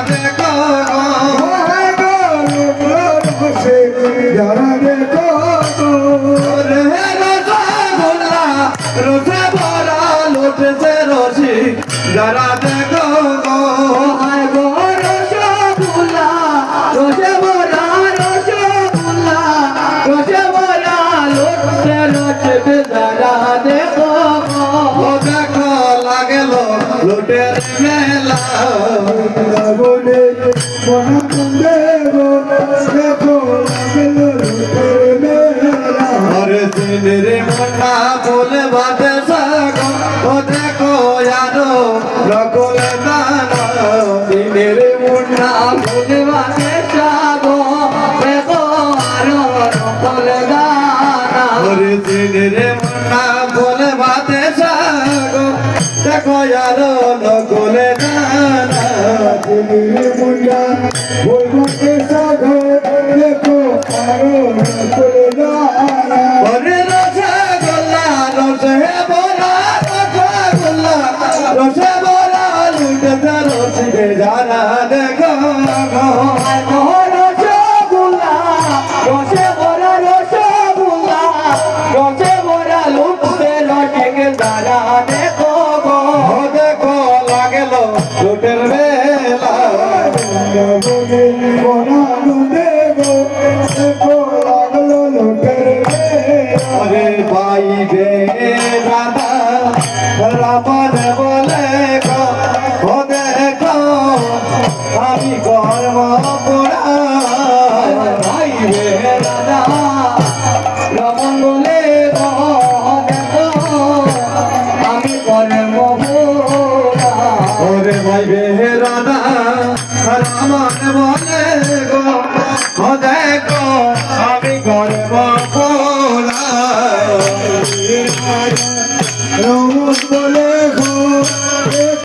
দেখো যারা দেখো রে রসগোল্লা রসে ভরা লুটেছে রসি যারা দেখো আয় গো রসগোল্লা রসে ভরা রসগোল্লা রসে ভরা লুটছে লুটছে যারা দেখো ও দেখো লাগেল লুটের মেলা বলে মনা দেব দেখো লাগল লুটের মেলা আরে দিনের মনা বলে বাদে সাগো ও দেখো আরো রকলে দানা দিনের মুন্না বলে বাদে সাগো দেখো আরো রকল গানা আরে দিনের মনা বলে বাদে সাগো দেখো আরো রকলে দানা দিনের মুন্না বলবাকে সাগো দেখো আরো রকল গানা ওরে রসগোল্লা রসে ভরা রসগোল্লা রসে ভরা লুটেছে রসিকে যারা দেখো রসগোল্লা রসে ভরা রসগোল্লা রসে ভরা লুটছে লটিকে যারা দেখো গো ও দেখো লাগেল লুটের বেলা বলে বনানো দেব দেখো লাগলো লোকের আরে পাইবে দাদা রামন বলে গো ও দেখো আমি কর্ম পোড়া ভাইবে দাদা রমন বলে গো দেখো আমি করে মহুরা ওরে ভাই বেহরানা রামন বলে গো ও দেখো আমি গর্ব পোড়া রমন বলে